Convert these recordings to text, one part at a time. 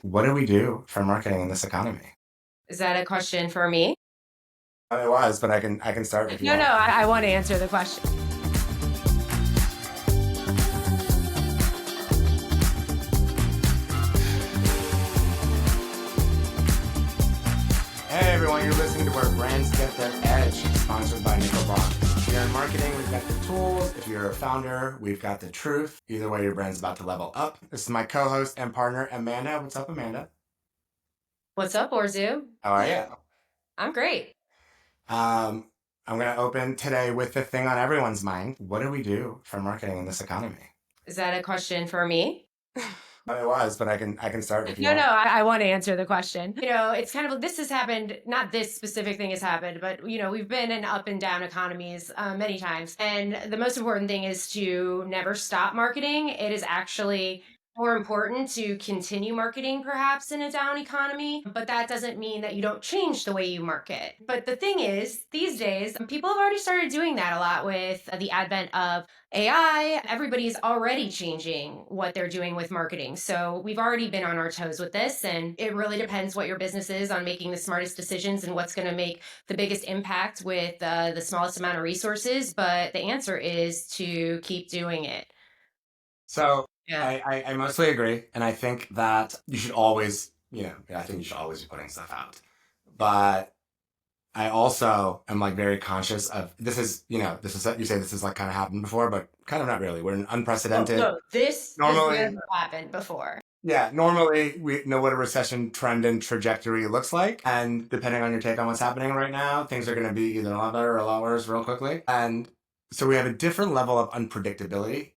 What do we do for marketing in this economy? Is that a question for me? It was, but I can start if you No, want. I want to answer the question. Hey everyone, you're listening to Where Brands Get Their Edge, sponsored by Nickel Bond. If you're in marketing, we've got the tools. If you're a founder, we've got the truth. Either way, your brand's about to level up. This is my co-host and partner, Amanda. What's up, Amanda? What's up, Borzou? How are you? I'm great. Um, I'm going to open today with the thing on everyone's mind. What do we do for marketing in this economy? Is that a question for me? It was, but I can start if you No, want. I want to answer the question. It's kind of this has happened, not this specific thing has happened, but we've been in up and down economies many times. And the most important thing is to never stop marketing. It is actually more important to continue marketing perhaps in a down economy, but that doesn't mean that you don't change the way you market. But the thing is, these days, people have already started doing that a lot with the advent of AI. Everybody's already changing what they're doing with marketing. So we've already been on our toes with this, and it really depends what your business is on making the smartest decisions and what's going to make the biggest impact with the smallest amount of resources. But the answer is to keep doing it. So Yeah. I mostly agree. And I think that you should always, I think you should always be putting stuff out. But I also am like very conscious of this is, you say this has like kind of happened before, but kind of not really. We're in Oh, unprecedented. no, this has Normally, never happened before. yeah, normally we know what a recession trend and trajectory looks like. And depending on your take on what's happening right now, things are going to be either a lot better or a lot worse real quickly. And so we have a different level of unpredictability,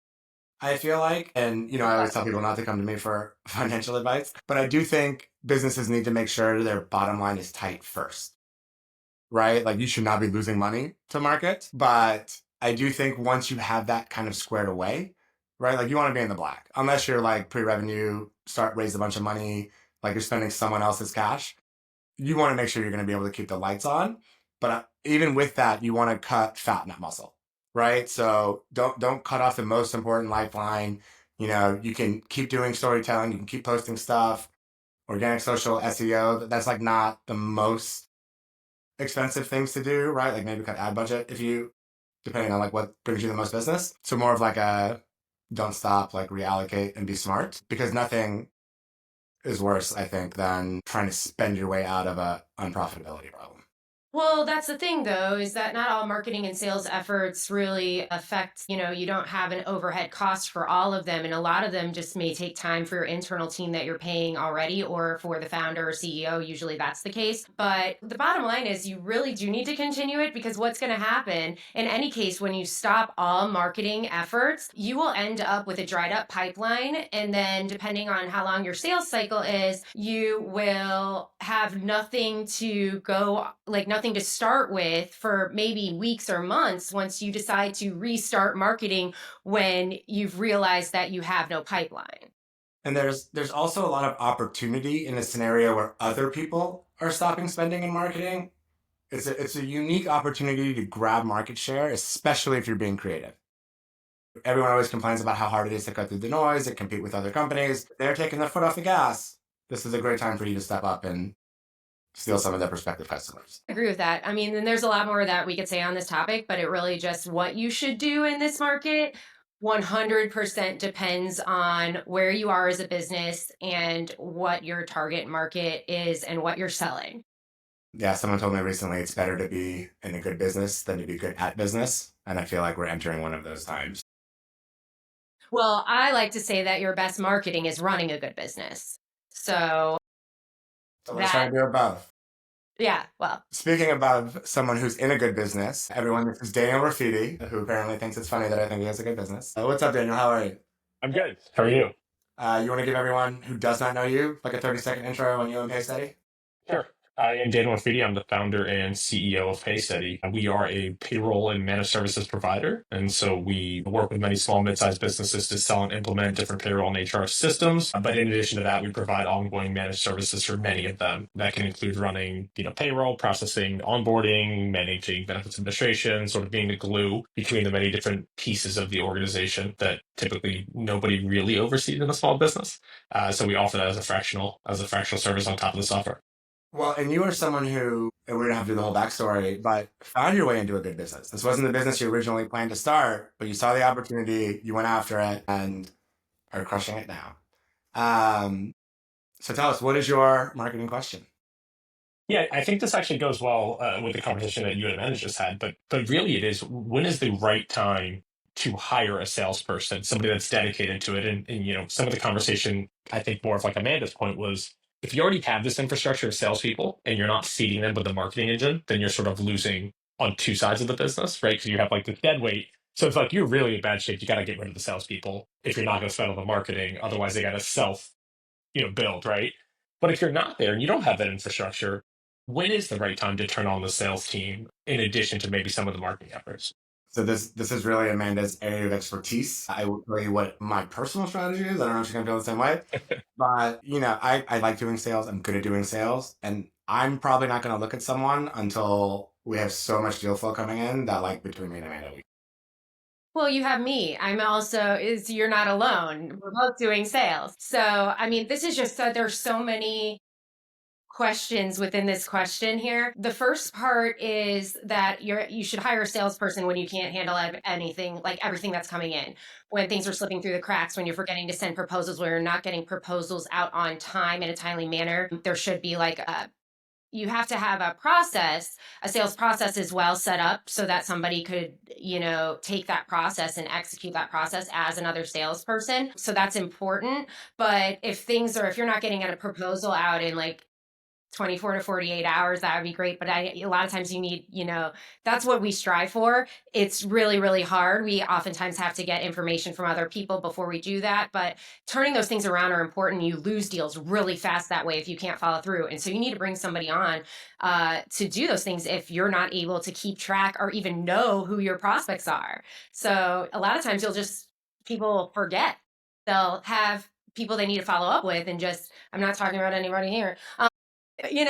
I feel like. And, I always tell people not to come to me for financial advice, but I do think businesses need to make sure their bottom line is tight first, right? Like you should not be losing money to market. But I do think once you have that kind of squared away, right? Like you want to be in the black, unless you're like pre-revenue, start raise a bunch of money, like you're spending someone else's cash. You want to make sure you're going to be able to keep the lights on. But even with that, you want to cut fat, not muscle, right? So don't cut off the most important lifeline. You can keep doing storytelling, you can keep posting stuff, organic social SEO. That's like not the most expensive things to do, right? Like maybe cut ad budget if you, depending on like what brings you the most business. So more of like a don't stop, like reallocate and be smart, because nothing is worse, I think, than trying to spend your way out of a unprofitability problem. Well, that's the thing though, is that not all marketing and sales efforts really affect, you don't have an overhead cost for all of them. And a lot of them just may take time for your internal team that you're paying already or for the founder or CEO. Usually that's the case. But the bottom line is you really do need to continue it because what's going to happen in any case, when you stop all marketing efforts, you will end up with a dried up pipeline. And then depending on how long your sales cycle is, you will have nothing to go, like nothing to start with for maybe weeks or months once you decide to restart marketing when you've realized that you have no pipeline. And there's also a lot of opportunity in a scenario where other people are stopping spending in marketing. It's a unique opportunity to grab market share, especially if you're being creative. Everyone always complains about how hard it is to cut through the noise and compete with other companies. They're taking their foot off the gas. This is a great time for you to step up and steal some of their prospective customers. I agree with that. I mean, and there's a lot more that we could say on this topic, but it really just what you should do in this market 100% depends on where you are as a business and what your target market is and what you're selling. Yeah, someone told me recently it's better to be in a good business than to be good at business. And I feel like we're entering one of those times. Well, I like to say that your best marketing is running a good business. So So let's try that, to do it both. yeah, well, Speaking about someone who's in a good business, everyone, this is Daniel Rafeedie, who apparently thinks it's funny that I think he has a good business. What's up, Daniel? How are you? I'm good. How are you? You want to give everyone who does not know you like a 30-second intro on you and Paystead? Sure. I am Daniel Rafeedie. I'm the founder and CEO of Paystead. We are a payroll and managed services provider. And so we work with many small, mid-sized businesses to sell and implement different payroll and HR systems. But in addition to that, we provide ongoing managed services for many of them. That can include running, payroll, processing, onboarding, managing benefits administration, sort of being the glue between the many different pieces of the organization that typically nobody really oversees in a small business. So we offer that as a fractional service on top of the software. Well, and you are someone who, and we don't have to do the whole backstory, but found your way into a good business. This wasn't the business you originally planned to start, but you saw the opportunity, you went after it, and are crushing it now. Um, so tell us, what is your marketing question? Yeah, I think this actually goes well with the conversation that you and Amanda just had. But really, it is when is the right time to hire a salesperson, somebody that's dedicated to it. And some of the conversation, I think more of like Amanda's point was, if you already have this infrastructure of salespeople and you're not feeding them with the marketing engine, then you're sort of losing on two sides of the business, right? Because you have like the dead weight. So it's like you're really in bad shape. You got to get rid of the salespeople if you're not going to spend on the marketing. Otherwise, they got to build, right? But if you're not there and you don't have that infrastructure, when is the right time to turn on the sales team in addition to maybe some of the marketing efforts? So this is really Amanda's area of expertise. I will tell you what my personal strategy is. I don't know if she's gonna feel the same way, but I like doing sales. I'm good at doing sales, and I'm probably not gonna look at someone until we have so much deal flow coming in that like between me and Amanda, we. Well, you have me. I'm also is you're not alone. We're both doing sales. So, I mean, this is just so there's so many questions within this question here. The first part is that you should hire a salesperson when you can't handle anything, like everything that's coming in. When things are slipping through the cracks, when you're forgetting to send proposals, when you're not getting proposals out on time in a timely manner, there should be like a you have to have a sales process is well set up so that somebody could, take that process and execute that process as another salesperson. So that's important. But if you're not getting a proposal out in like 24 to 48 hours, that would be great. But a lot of times you need, that's what we strive for. It's really, really hard. We oftentimes have to get information from other people before we do that. But turning those things around are important. You lose deals really fast that way if you can't follow through. And so you need to bring somebody on to do those things if you're not able to keep track or even know who your prospects are. So a lot of times people forget. They'll have people they need to follow up with and I'm not talking about anybody here. You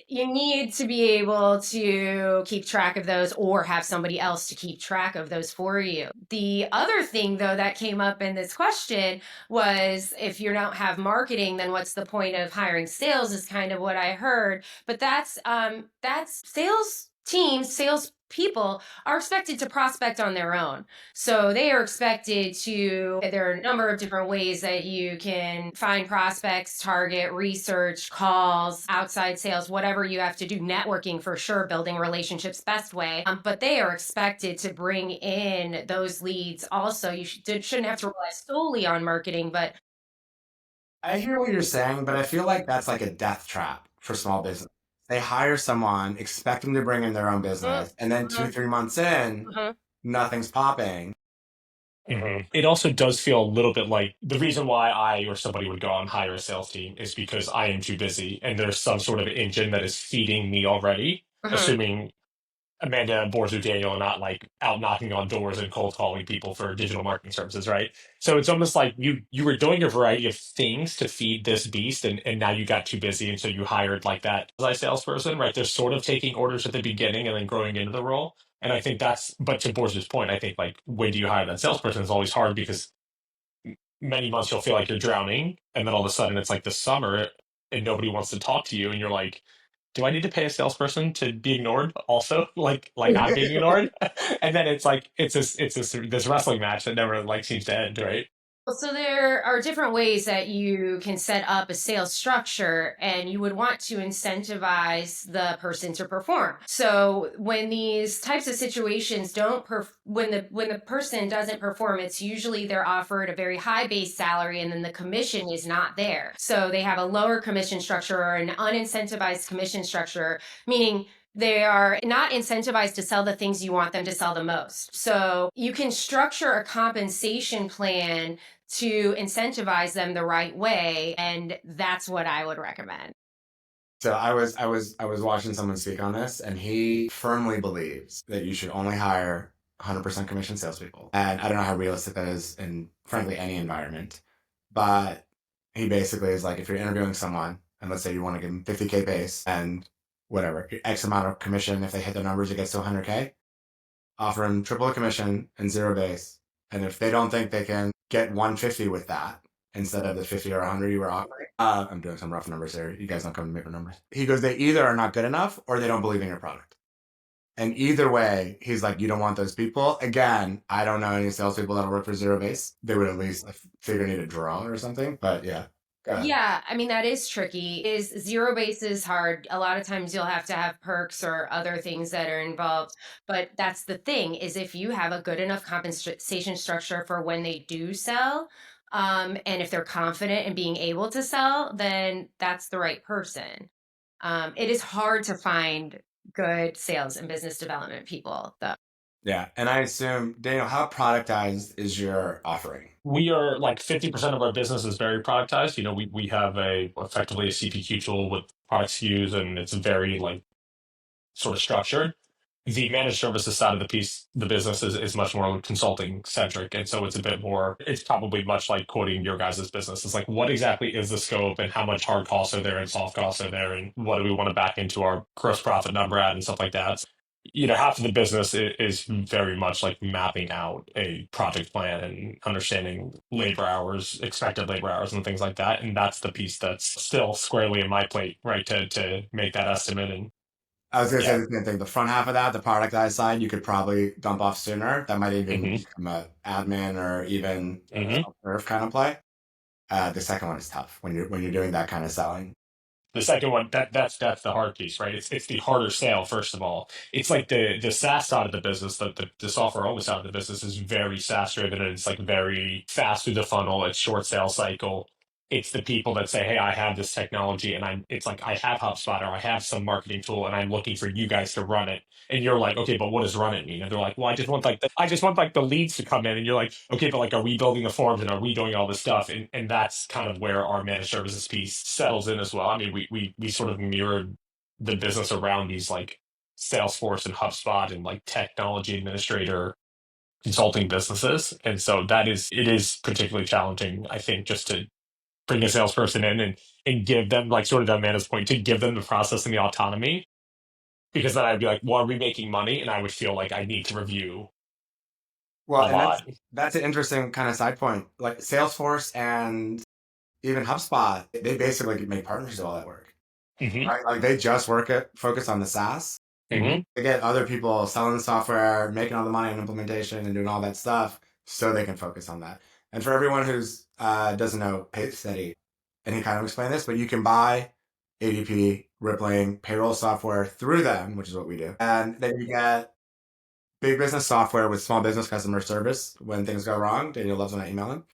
need to be able to keep track of those or have somebody else to keep track of those for you. The other thing though that came up in this question was if you don't have marketing, then what's the point of hiring sales is kind of what I heard. But that's sales teams, sales people are expected to prospect on their own. So they are expected there are a number of different ways that you can find prospects, target, research, calls, outside sales, whatever you have to do, networking for sure, building relationships best way. But they are expected to bring in those leads also. Shouldn't have to rely solely on marketing, but I hear what you're saying, but I feel like that's like a death trap for small business. They hire someone, expect them to bring in their own business, and then two, Mhm, 3 months in, mhm. nothing's popping. It also does feel a little bit like the reason why I or somebody would go out and hire a sales team is because I am too busy and there's some sort of engine that is feeding me already, Mhm. assuming Amanda and Borzou Daniel are not like out knocking on doors and cold calling people for digital marketing services, right? So it's almost like you were doing a variety of things to feed this beast, and now you got too busy, and so you hired like that as salesperson, right? They're sort of taking orders at the beginning and then growing into the role. And I think but to Borzou's point, I think like when do you hire that salesperson is always hard because many months you'll feel like you're drowning, and then all of a sudden it's like the summer and nobody wants to talk to you, and you're like, do I need to pay a salesperson to be ignored also? Like I'm being ignored? And then it's like this wrestling match that never like seems to end, right? Well, so there are different ways that you can set up a sales structure, and you would want to incentivize the person to perform. So when these types of situations don't when the person doesn't perform, it's usually they're offered a very high base salary and then the commission is not there. So they have a lower commission structure or an unincentivized commission structure, meaning they are not incentivized to sell the things you want them to sell the most. So you can structure a compensation plan to incentivize them the right way. And that's what I would recommend. So I was watching someone speak on this, and he firmly believes that you should only hire 100% commission salespeople. And I don't know how realistic that is in, frankly, any environment. But he basically is like, if you're interviewing someone, and let's say you want to give them 50K base and whatever X amount of commission, if they hit the numbers, it gets to 100K. Offer them triple the commission and zero base. And if they don't think they can get 150 with that instead of the 50 or 100 you were offering, I'm doing some rough numbers here. You guys don't come to me for numbers. He goes, they either are not good enough or they don't believe in your product. And either way, he's like, you don't want those people. Again, I don't know any salespeople that'll work for zero base. They would at least figure need a draw or something. But yeah. Go ahead. Yeah, I mean that is tricky. Is zero base is hard. A lot of times you'll have to have perks or other things that are involved. But that's the thing is if you have a good enough compensation structure for when they do sell, and if they're confident in being able to sell, then that's the right person. It is hard to find good sales and business development people, though. Yeah. And I assume, Daniel, how productized is your offering? We are like 50% of our business is very productized. We have effectively a CPQ tool with product SKUs, and it's very like sort of structured. The managed services side of the business is much more consulting centric. And so it's probably much like quoting your guys' business. It's like, what exactly is the scope and how much hard costs are there and soft costs are there? And what do we want to back into our gross profit number at and stuff like that? Half of the business is very much like mapping out a project plan and understanding labor hours, expected labor hours, and things like that. And that's the piece that's still squarely in my plate, right? To make that estimate. And I was going to say yeah. the same thing. The front half of that, the productized side, you could probably dump off sooner. That might even hmm become an admin or even a hmm self-serve kind of play. The second one is tough when you're doing that kind of selling. The second one, that's the hard piece, right? It's the harder sale, first of all. It's like the SaaS side of the business, the software only side of the business is very SaaS driven, and it's like very fast through the funnel, it's short sales cycle. It's the people that say, hey, I have this technology and it's like I have HubSpot or I have some marketing tool and I'm looking for you guys to run it. And you're like, okay, but what does run it mean? And they're like, well, I just want like the leads to come in. And you're like, okay, but like, are we building the forms and are we doing all this stuff? And that's kind of where our managed services piece settles in as well. I mean, we sort of mirrored the business around these like Salesforce and HubSpot and like technology administrator consulting businesses. And so it is particularly challenging, I think, just to bring a salesperson in and give them like sort of Amanda's point, to give them the process and the autonomy, because then I'd be like, well, are we making money? And I would feel like I need to review Well, a and that's lot. that's an interesting kind of side point. Like Salesforce and even HubSpot, they basically make partners do all that work, hmm right? Like they just focus on the SaaS. hmm They get other people selling the software, making all the money on implementation and doing all that stuff so they can focus on that. And for everyone who's doesn't know Paystead, and he kind of explained this, but you can buy ADP, Rippling, payroll software through them, which is what we do. And then you get big business software with small business customer service when things go wrong. Daniel loves when I email him.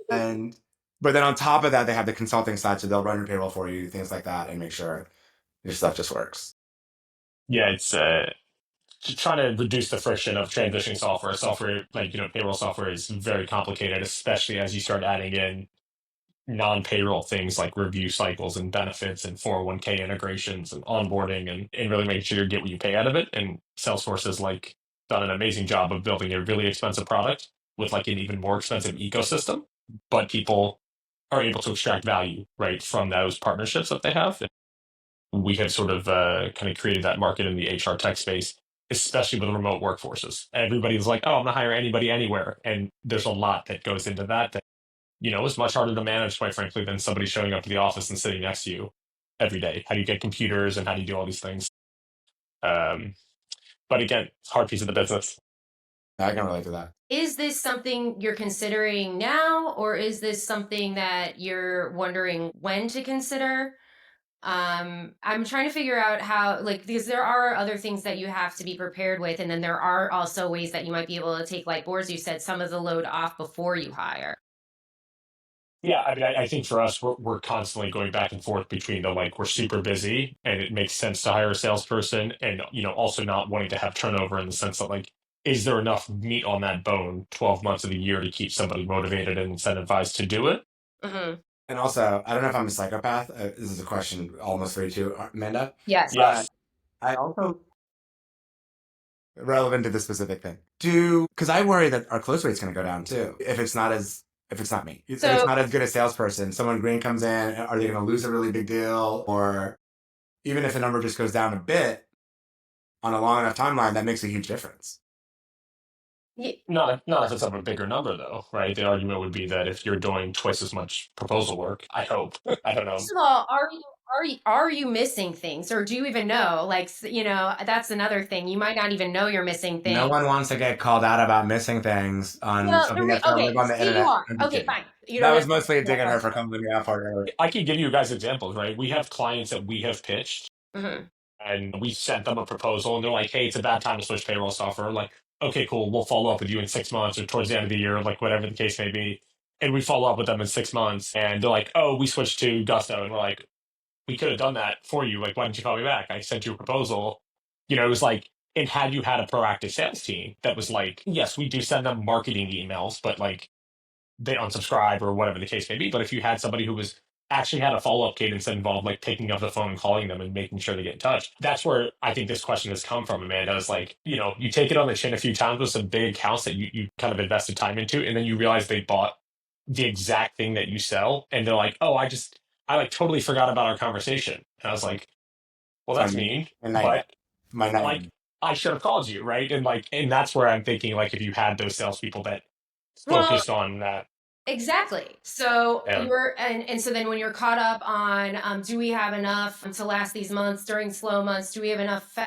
And but then on top of that, they have the consulting side, so they'll run your payroll for you, things like that, and make sure your stuff just works. Yeah, it's trying to reduce the friction of transitioning software. Software, like, payroll software is very complicated, especially as you start adding in non-payroll things like review cycles and benefits and 401k integrations and onboarding and really making sure you get what you pay out of it. And Salesforce has like done an amazing job of building a really expensive product with like an even more expensive ecosystem, but people are able to extract value right from those partnerships that they have. We have sort of kind of created that market in the HR tech space, especially with remote workforces. Everybody's like, oh, I'm gonna hire anybody anywhere, and there's a lot that goes into that it's much harder to manage, quite frankly, than somebody showing up to the office and sitting next to you every day. How do you get computers and how do you do all these things? Um, but again, it's a hard piece of the business. I can relate to that. Is this something you're considering now, or is this something that you're wondering when to consider? I'm trying to figure out how, like, because there are other things that you have to be prepared with, and then there are also ways that you might be able to take, like Borzou said, some of the load off before you hire. Yeah, I mean, I think for us, we're constantly going back and forth between the like we're super busy and it makes sense to hire a salesperson, and also not wanting to have turnover in the sense that like is there enough meat on that bone 12 months of the year to keep somebody motivated and incentivized to do it? Mhm. And also, I don't know if I'm a psychopath. This is a question almost for you too, Amanda. Yes. But Yes. I also relevant to the specific thing. Because I worry that our close rate's going to go down too if it's not me. If it's So not as good a salesperson, someone green comes in, are they going to lose a really big deal? Or even if the number just goes down a bit on a long enough timeline, that makes a huge difference. Not if it's of a bigger number though, right? The argument would be that if you're doing twice as much proposal work, I hope. I don't know. first of all, are you missing things, or do you even know? Like, that's another thing. You might not even know you're missing No things. one wants to get called out about missing things on Well, something that's going to live okay, on the say you internet. are. I'm just Okay, kidding. fine. You That don't have was to mostly a answer dig that at her for question. coming out for earlier. I can give you guys examples, right? We have clients that we have pitched Mhm. and we sent them a proposal and they're like, hey, it's a bad time to switch payroll software. Like, okay, cool. We'll follow up with you in 6 months or towards the end of the year, like whatever the case may be. And we follow up with them in 6 months and they're like, oh, we switched to Gusto. And we're like, we could have done that for you. Like, why didn't you call me back? I sent you a proposal. It was like, and had you had a proactive sales team that was like, yes, we do send them marketing emails, but like they unsubscribe or whatever the case may be. But if you had somebody who was actually had a follow up cadence that involved like picking up the phone and calling them and making sure they get in touch, that's where I think this question has come from, Amanda. Is like, you take it on the chin a few times with some big accounts that you kind of invested time into, and then you realize they bought the exact thing that you sell, and they're like, oh, I like totally forgot about our conversation. And I was like, well, It's that's mean, my nightmare. but My nightmare. like I should have called you, right? And that's where I'm thinking like if you had those salespeople that Well, focused on that. exactly. So Yeah. and so then when you're caught up on, do we have enough to last these months during slow months? Do we have enough,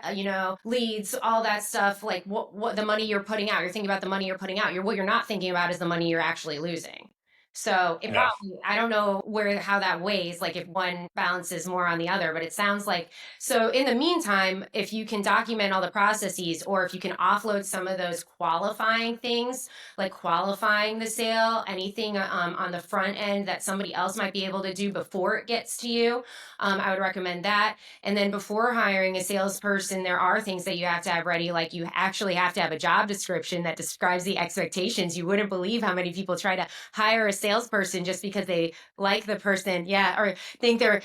leads, all that stuff? Like what the money you're putting out? You're thinking about the money you're putting out. What you're not thinking about is the money you're actually losing. So it Yeah. probably, I don't know how that weighs, like if one balances more on the other, but it sounds like, so in the meantime, if you can document all the processes, or if you can offload some of those qualifying things, like qualifying the sale, anything on the front end that somebody else might be able to do before it gets to you, I would recommend that. And then before hiring a salesperson, there are things that you have to have ready, like you actually have to have a job description that describes the expectations. You wouldn't believe how many people try to hire a salesperson just because they like the person, yeah, or they're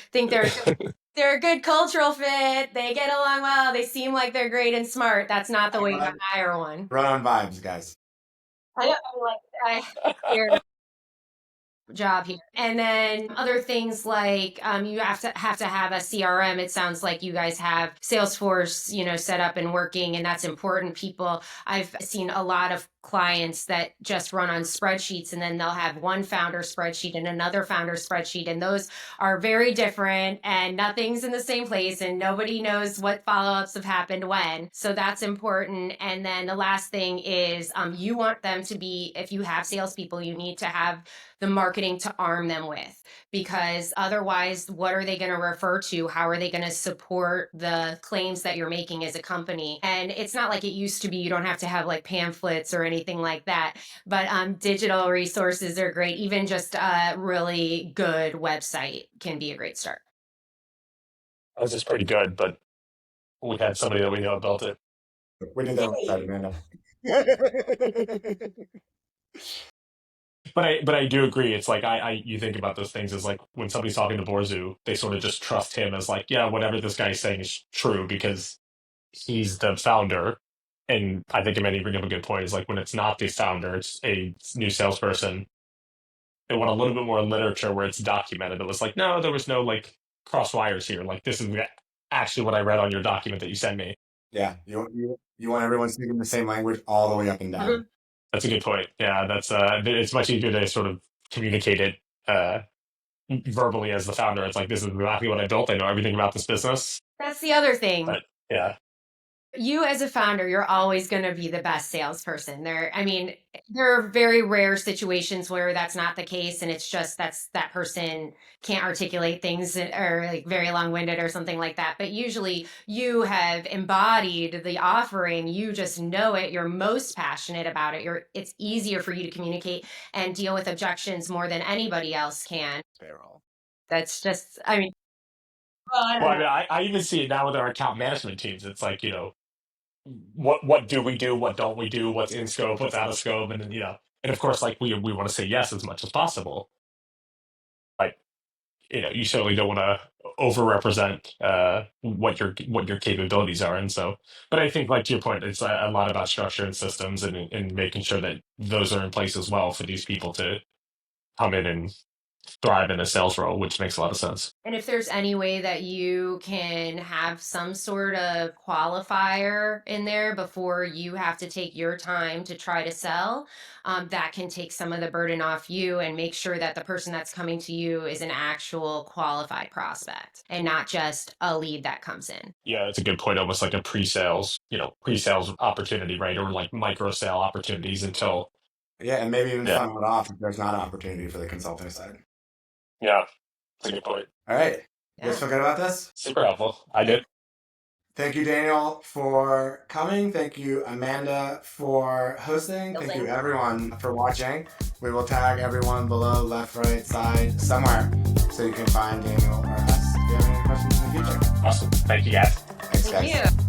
a good cultural fit, they get along well, they seem like they're great and smart. That's not the way to hire one. Run on vibes, guys. I know, weird job here. And then other things like, you have a CRM. It sounds like you guys have Salesforce, set up and working, and that's important. I've seen a lot of clients that just run on spreadsheets, and then they'll have one founder spreadsheet and another founder spreadsheet, and those are very different, and nothing's in the same place, and nobody knows what follow-ups have happened when. So that's important. And then the last thing is, you want them to be, if you have salespeople, you need to have the marketing to arm them with, because otherwise, what are they going to refer to? How are they going to support the claims that you're making as a company? And it's not like it used to be. You don't have to have like pamphlets or anything like that, but digital resources are great. Even just a really good website can be a great start. Ours is pretty good, but we had somebody that we know built it. We did that website, Amanda. But I do agree. It's like you think about those things as like when somebody's talking to Borzou, they sort of just trust him as like, yeah, whatever this guy's saying is true because he's the founder. And I think Amanda, you bring up a good point. Is like when it's not the founder, it's a new salesperson. They want a little bit more literature where it's documented. It was like, no, there was no like cross wires here. Like this is actually what I read on your document that you sent me. Yeah, you want everyone speaking the same language all the way up and down. Mhm. That's a good point. Yeah, that's it's much easier to sort of communicate it verbally as the founder. It's like this is exactly what I built. I know everything about this business. That's the other thing. But yeah, You as a founder, you're always going to be the best salesperson. There are very rare situations where that's not the case, and it's just that person can't articulate things or like very long-winded or something like that. But usually you have embodied the offering, you just know it, you're most passionate about it. It's easier for you to communicate and deal with objections more than anybody else can. Payroll. That's just, I mean, well, I well, don't I know. mean, I even see it now with our account management teams. It's like what do we do, what don't we do, what's in scope, what's out of scope, and then and of course, like we want to say yes as much as possible. Like you certainly don't want to overrepresent what your capabilities are. And so, but I think, like, to your point, it's a lot about structure and systems, and making sure that those are in place as well for these people to come in and thrive in a sales role, which makes a lot of sense. And if there's any way that you can have some sort of qualifier in there before you have to take your time to try to sell, that can take some of the burden off you and make sure that the person that's coming to you is an actual qualified prospect and not just a lead that comes in. Yeah, it's a good point. Almost like a pre-sales opportunity, right? Or like micro sale opportunities until. Yeah, and maybe even Yeah. funnel it off if there's not an opportunity for the consulting side. Yeah, that's a good point. All right. You Yeah. guys feel good about this? Super helpful. I did. Thank you, Daniel, for coming. Thank you, Amanda, for hosting. Thank you, everyone, for watching. We will tag everyone below, left, right, side, somewhere, so you can find Daniel or us if you have any questions in the future. Awesome. Thank you, guys. Thanks, guys. Thank you.